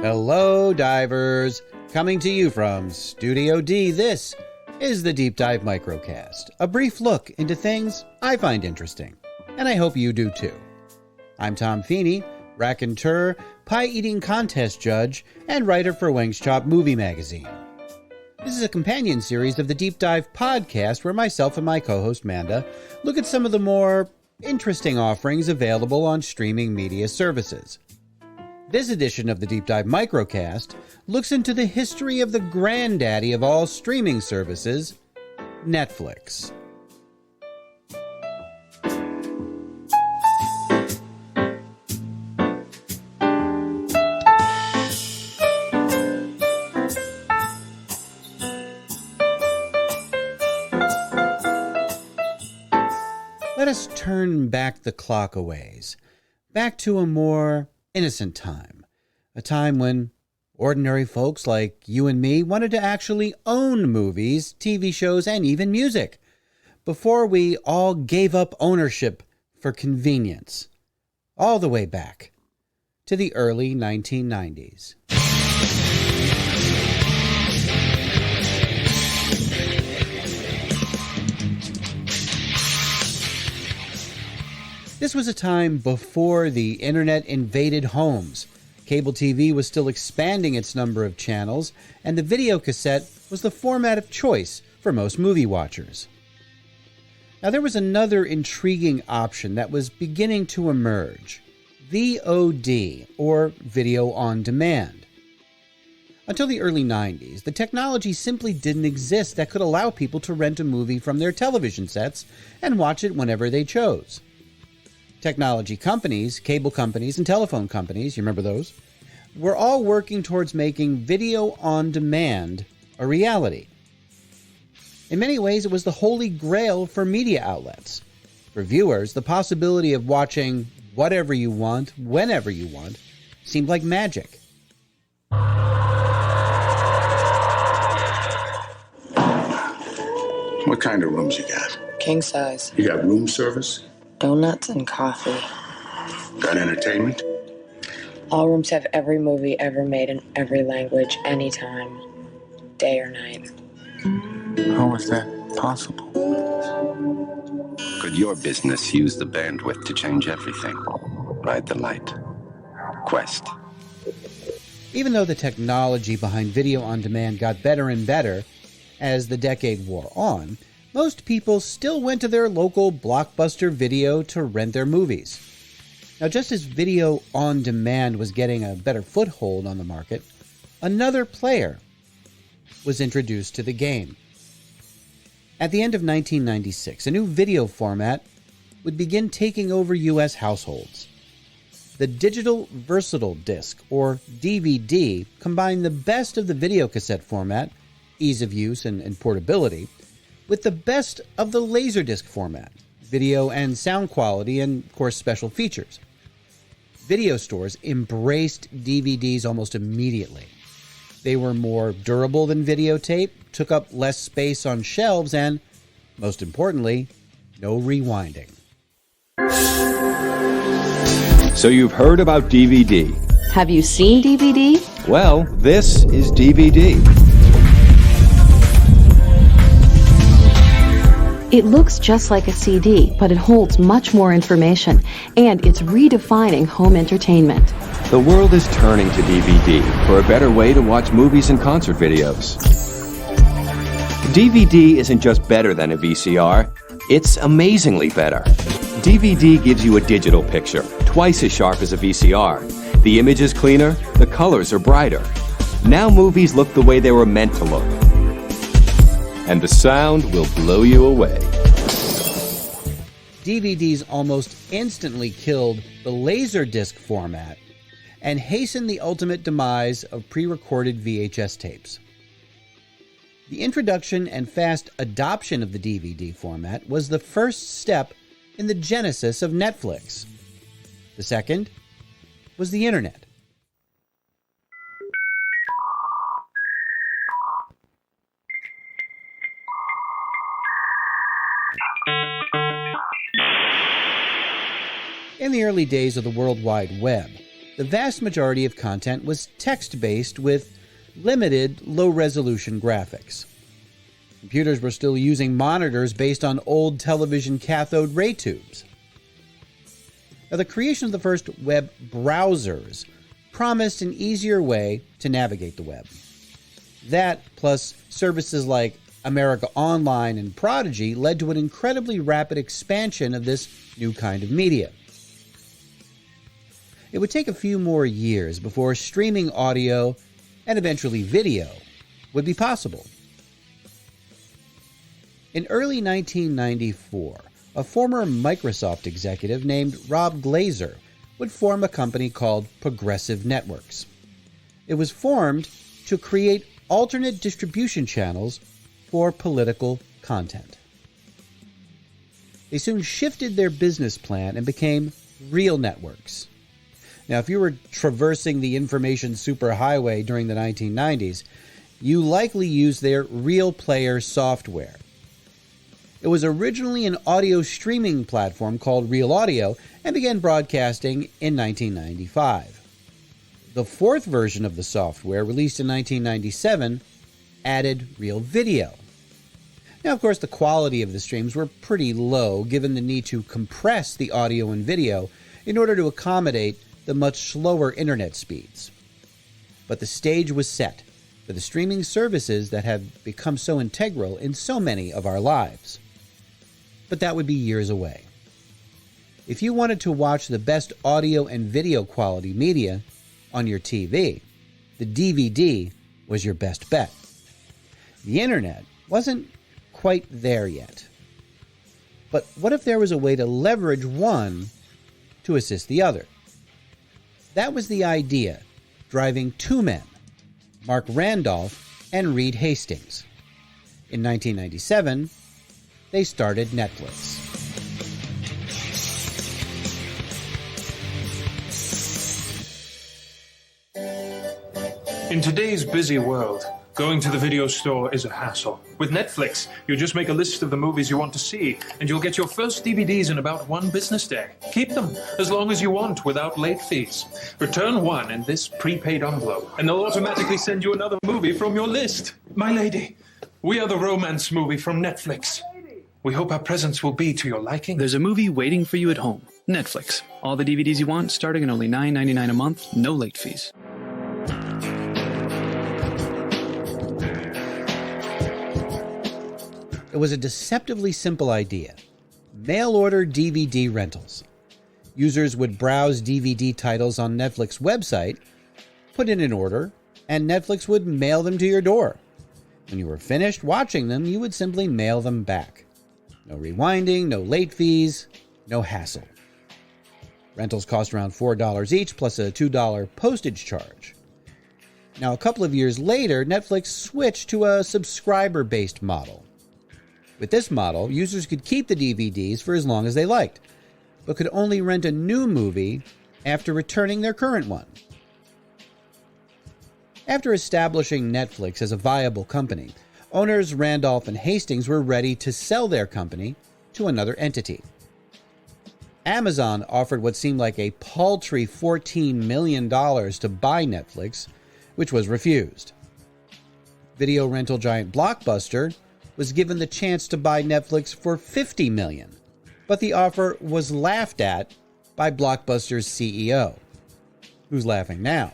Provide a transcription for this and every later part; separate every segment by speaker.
Speaker 1: Hello, divers! Coming to you from Studio D, this is the Deep Dive Microcast, a brief look into things I find interesting, and I hope you do too. I'm Tom Feeney, raconteur, pie-eating contest judge, and writer for Wings Chop Movie Magazine. This is a companion series of the Deep Dive podcast where myself and my co-host Manda look at some of the more interesting offerings available on streaming media services. This edition of the Deep Dive Microcast looks into the history of the granddaddy of all streaming services, Netflix. Let us turn back the clock a ways, back to a more innocent time, a time when ordinary folks like you and me wanted to actually own movies, TV shows, and even music, before we all gave up ownership for convenience, all the way back to the early 1990s. This was a time before the internet invaded homes. Cable TV was still expanding its number of channels, and the video cassette was the format of choice for most movie watchers. Now, there was another intriguing option that was beginning to emerge: VOD, or Video on Demand. Until the early 90s, the technology simply didn't exist that could allow people to rent a movie from their television sets and watch it whenever they chose. Technology companies, cable companies, and telephone companies, you remember those, were all working towards making video on demand a reality. In many ways, it was the holy grail for media outlets. For viewers, the possibility of watching whatever you want, whenever you want, seemed like magic.
Speaker 2: What kind of rooms you got?
Speaker 3: King size.
Speaker 2: You got room service?
Speaker 3: Donuts and coffee.
Speaker 2: Got entertainment?
Speaker 3: All rooms have every movie ever made in every language, anytime, day or night.
Speaker 2: How is that possible?
Speaker 4: Could your business use the bandwidth to change everything? Ride the light. Quest.
Speaker 1: Even though the technology behind video on demand got better and better as the decade wore on, most people still went to their local Blockbuster Video to rent their movies. Now, just as video on demand was getting a better foothold on the market, another player was introduced to the game. At the end of 1996, a new video format would begin taking over U.S. households. The Digital Versatile Disc, or DVD, combined the best of the videocassette format, ease of use and portability, with the best of the Laserdisc format, video and sound quality, and, of course, special features. Video stores embraced DVDs almost immediately. They were more durable than videotape, took up less space on shelves, and, most importantly, no rewinding.
Speaker 5: So you've heard about DVD.
Speaker 6: Have you seen DVD?
Speaker 5: Well, this is DVD.
Speaker 6: It looks just like a CD, but it holds much more information, and it's redefining home entertainment.
Speaker 5: The world is turning to DVD for a better way to watch movies and concert videos. DVD isn't just better than a VCR, it's amazingly better. DVD gives you a digital picture, twice as sharp as a VCR. The image is cleaner, the colors are brighter. Now movies look the way they were meant to look. And the sound will blow you away.
Speaker 1: DVDs almost instantly killed the Laserdisc format and hastened the ultimate demise of pre-recorded VHS tapes. The introduction and fast adoption of the DVD format was the first step in the genesis of Netflix. The second was the internet. In the early days of the World Wide Web, the vast majority of content was text-based with limited low-resolution graphics. Computers were still using monitors based on old television cathode ray tubes. Now, the creation of the first web browsers promised an easier way to navigate the web. That, plus services like America Online and Prodigy, led to an incredibly rapid expansion of this new kind of media. It would take a few more years before streaming audio, and eventually video, would be possible. In early 1994, a former Microsoft executive named Rob Glazer would form a company called Progressive Networks. It was formed to create alternate distribution channels for political content. They soon shifted their business plan and became Real Networks. Now, if you were traversing the information superhighway during the 1990s, you likely used their Real Player software. It was originally an audio streaming platform called Real Audio and began broadcasting in 1995. The fourth version of the software, released in 1997, added Real Video. Now, of course, the quality of the streams were pretty low, given the need to compress the audio and video in order to accommodate the much slower internet speeds. But the stage was set for the streaming services that have become so integral in so many of our lives. But that would be years away. If you wanted to watch the best audio and video quality media on your TV, the DVD was your best bet. The internet wasn't quite there yet. But what if there was a way to leverage one to assist the other? That was the idea driving two men, Mark Randolph and Reed Hastings. In 1997, they started Netflix.
Speaker 7: In today's busy world, going to the video store is a hassle. With Netflix, you just make a list of the movies you want to see, and you'll get your first DVDs in about one business day. Keep them as long as you want without late fees. Return one in this prepaid envelope, and they'll automatically send you another movie from your list. My lady, we are the romance movie from Netflix. We hope our presents will be to your liking.
Speaker 8: There's a movie waiting for you at home. Netflix. All the DVDs you want, starting at only $9.99 a month, no late fees.
Speaker 1: It was a deceptively simple idea. Mail-order DVD rentals. Users would browse DVD titles on Netflix website, put in an order, and Netflix would mail them to your door. When you were finished watching them, you would simply mail them back. No rewinding, no late fees, no hassle. Rentals cost around $4 each, plus a $2 postage charge. Now, a couple of years later, Netflix switched to a subscriber-based model. With this model, users could keep the DVDs for as long as they liked, but could only rent a new movie after returning their current one. After establishing Netflix as a viable company, owners Randolph and Hastings were ready to sell their company to another entity. Amazon offered what seemed like a paltry $14 million to buy Netflix, which was refused. Video rental giant Blockbuster was given the chance to buy Netflix for $50 million, but the offer was laughed at by Blockbuster's CEO. Who's laughing now?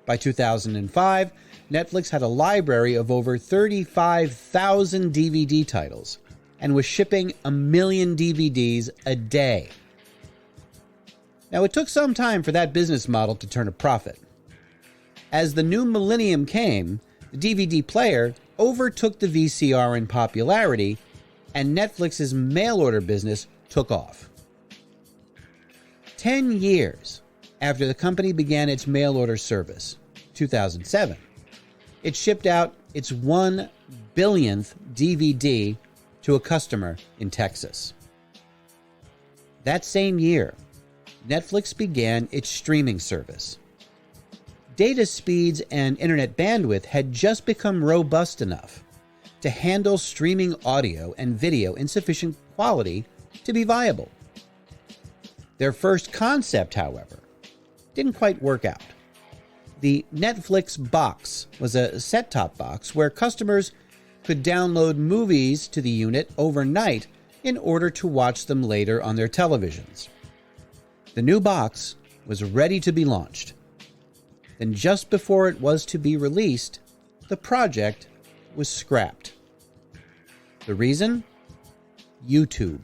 Speaker 1: By 2005, Netflix had a library of over 35,000 DVD titles and was shipping 1 million DVDs a day. Now, it took some time for that business model to turn a profit. As the new millennium came, the DVD player overtook the VCR in popularity, and Netflix's mail-order business took off. 10 years after the company began its mail-order service, 2007, it shipped out its 1 billionth DVD to a customer in Texas. That same year, Netflix began its streaming service. Data speeds and internet bandwidth had just become robust enough to handle streaming audio and video in sufficient quality to be viable. Their first concept, however, didn't quite work out. The Netflix box was a set-top box where customers could download movies to the unit overnight in order to watch them later on their televisions. The new box was ready to be launched. Then just before it was to be released, the project was scrapped. The reason? YouTube.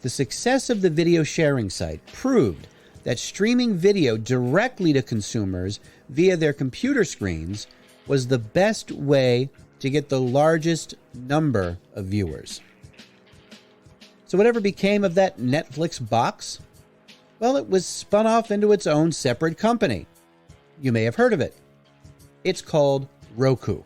Speaker 1: The success of the video sharing site proved that streaming video directly to consumers via their computer screens was the best way to get the largest number of viewers. So whatever became of that Netflix box? Well, it was spun off into its own separate company. You may have heard of it. It's called Roku.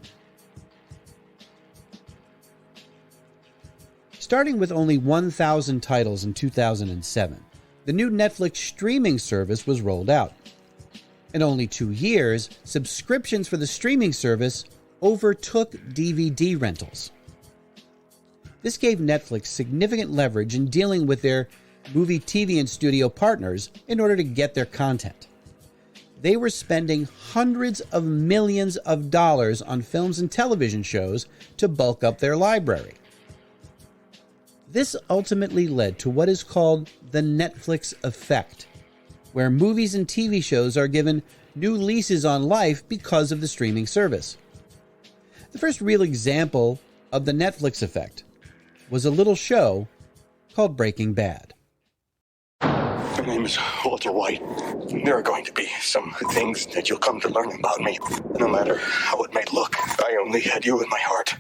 Speaker 1: Starting with only 1,000 titles in 2007, the new Netflix streaming service was rolled out. In only 2 years, subscriptions for the streaming service overtook DVD rentals. This gave Netflix significant leverage in dealing with their movie, TV, and studio partners in order to get their content. They were spending hundreds of millions of dollars on films and television shows to bulk up their library. This ultimately led to what is called the Netflix effect, where movies and TV shows are given new leases on life because of the streaming service. The first real example of the Netflix effect was a little show called Breaking Bad.
Speaker 2: My name is Walter White. There are going to be some things that you'll come to learn about me. No matter how it may look, I only had you in my heart.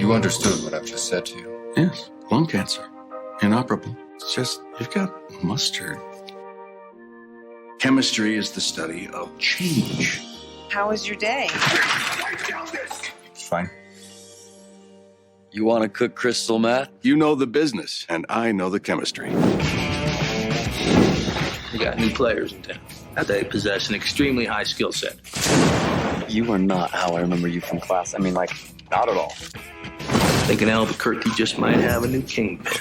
Speaker 9: You understood what I've just said to you?
Speaker 2: Yes, lung cancer. Inoperable. It's just, you've got mustard. Chemistry is the study of change.
Speaker 10: How was your day?
Speaker 9: It's fine.
Speaker 11: You want to cook crystal meth?
Speaker 2: You know the business, and I know the chemistry.
Speaker 11: We got new players in town. They possess an extremely high skill set.
Speaker 12: You are not how I remember you from class. I mean, like, not at all.
Speaker 11: Thinking Albuquerque just might have a new kingpin.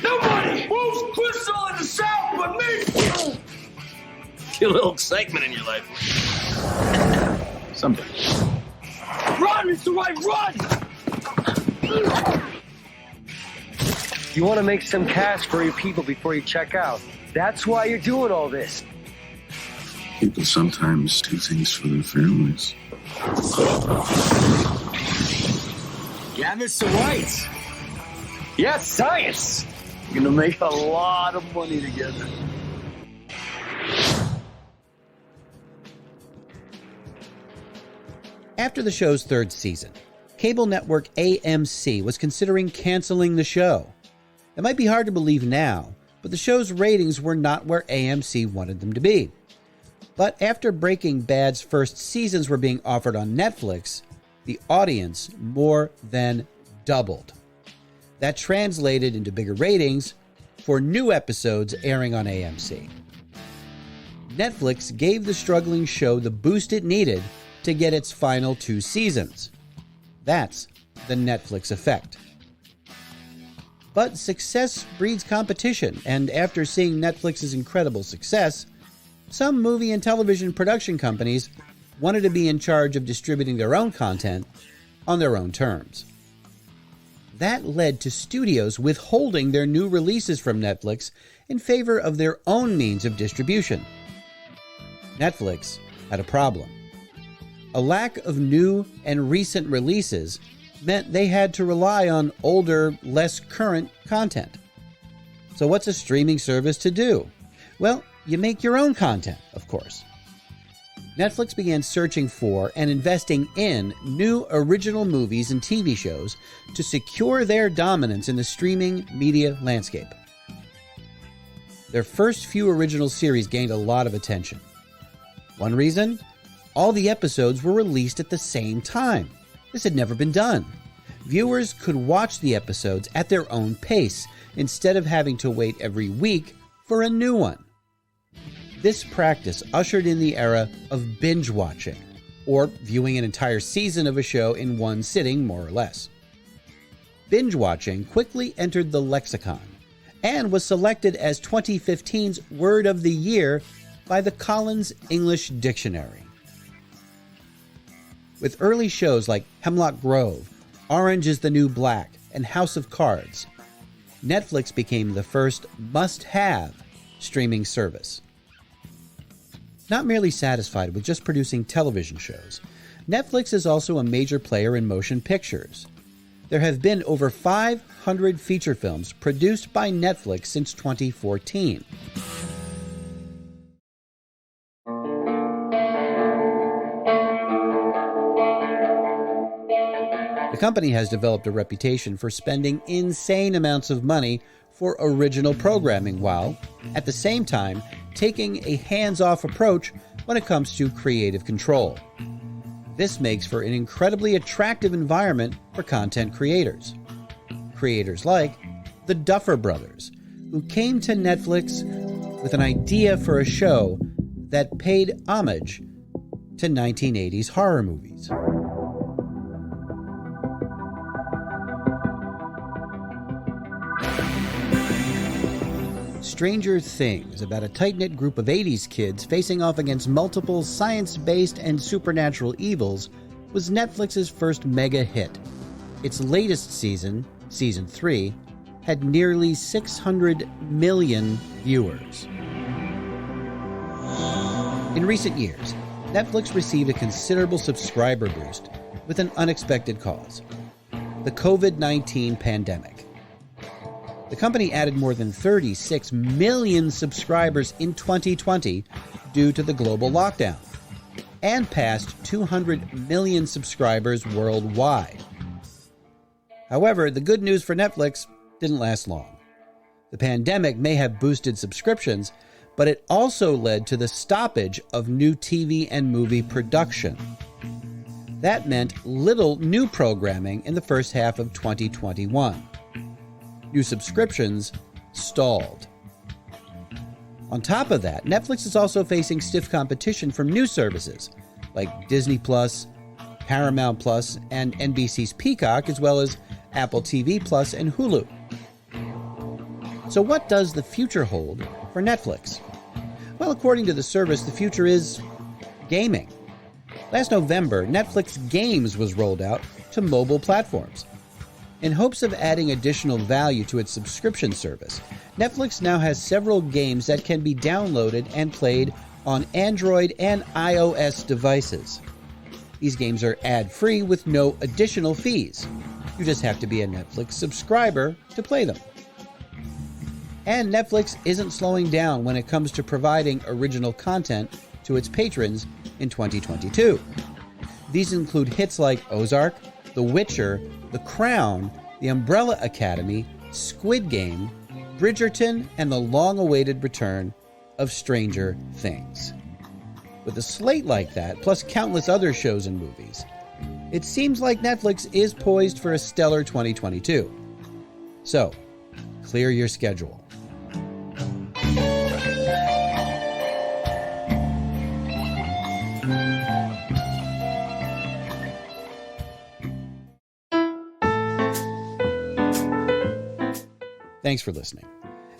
Speaker 11: Nobody moves crystal in the South but me! Get a little excitement in your life.
Speaker 12: Someday.
Speaker 11: Run, Mr. White, run!
Speaker 12: You want to make some cash for your people before you check out. That's why you're doing all this.
Speaker 2: People sometimes do things for their families.
Speaker 12: Yeah, Mr. White. Yes, science.
Speaker 11: You're gonna make a lot of money together.
Speaker 1: After the show's third season, cable network AMC was considering canceling the show. It might be hard to believe now, but the show's ratings were not where AMC wanted them to be. But after Breaking Bad's first seasons were being offered on Netflix, the audience more than doubled. That translated into bigger ratings for new episodes airing on AMC. Netflix gave the struggling show the boost it needed to get its final 2 seasons. That's the Netflix effect. But success breeds competition, and after seeing Netflix's incredible success, some movie and television production companies wanted to be in charge of distributing their own content on their own terms. That led to studios withholding their new releases from Netflix in favor of their own means of distribution. Netflix had a problem. A lack of new and recent releases meant they had to rely on older, less current content. So what's a streaming service to do? Well, you make your own content, of course. Netflix began searching for and investing in new original movies and TV shows to secure their dominance in the streaming media landscape. Their first few original series gained a lot of attention. One reason? All the episodes were released at the same time. This had never been done. Viewers could watch the episodes at their own pace instead of having to wait every week for a new one. This practice ushered in the era of binge watching, or viewing an entire season of a show in one sitting, more or less. binge watching quickly entered the lexicon and was selected as 2015's Word of the Year by the Collins English Dictionary. With early shows like Hemlock Grove, Orange is the New Black, and House of Cards, Netflix became the first must-have streaming service. Not merely satisfied with just producing television shows, Netflix is also a major player in motion pictures. There have been over 500 feature films produced by Netflix since 2014. The company has developed a reputation for spending insane amounts of money for original programming while, at the same time, taking a hands-off approach when it comes to creative control. This makes for an incredibly attractive environment for content creators. Creators like the Duffer Brothers, who came to Netflix with an idea for a show that paid homage to 1980s horror movies. Stranger Things, about a tight-knit group of 80s kids facing off against multiple science-based and supernatural evils, was Netflix's first mega hit. Its latest season, Season 3, had nearly 600 million viewers. In recent years, Netflix received a considerable subscriber boost with an unexpected cause: the COVID-19 pandemic. The company added more than 36 million subscribers in 2020 due to the global lockdown, and passed 200 million subscribers worldwide. However, the good news for Netflix didn't last long. The pandemic may have boosted subscriptions, but it also led to the stoppage of new TV and movie production. That meant little new programming in the first half of 2021. New subscriptions stalled. On top of that, Netflix is also facing stiff competition from new services like Disney+, Paramount+, and NBC's Peacock, as well as Apple TV Plus and Hulu. So what does the future hold for Netflix? Well, according to the service, the future is gaming. Last November, Netflix Games was rolled out to mobile platforms. In hopes of adding additional value to its subscription service, Netflix now has several games that can be downloaded and played on Android and iOS devices. These games are ad-free with no additional fees. You just have to be a Netflix subscriber to play them. And Netflix isn't slowing down when it comes to providing original content to its patrons in 2022. These include hits like Ozark, The Witcher, The Crown, The Umbrella Academy, Squid Game, Bridgerton, and the long-awaited return of Stranger Things. With a slate like that, plus countless other shows and movies, it seems like Netflix is poised for a stellar 2022. So, clear your schedule. Thanks for listening.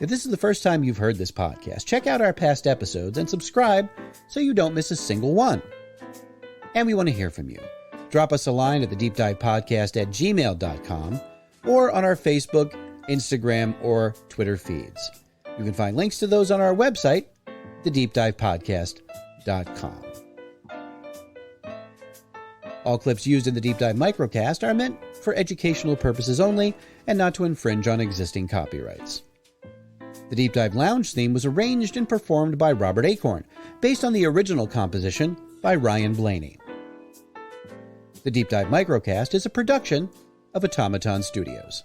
Speaker 1: If this is the first time you've heard this podcast, check out our past episodes and subscribe so you don't miss a single one. And we want to hear from you. Drop us a line at thedeepdivepodcast@gmail.com or on our Facebook, Instagram, or Twitter feeds. You can find links to those on our website, thedeepdivepodcast.com. All clips used in the Deep Dive Microcast are meant for educational purposes only and not to infringe on existing copyrights. The Deep Dive Lounge theme was arranged and performed by Robert Acorn, based on the original composition by Ryan Blaney. The Deep Dive Microcast is a production of Automaton Studios.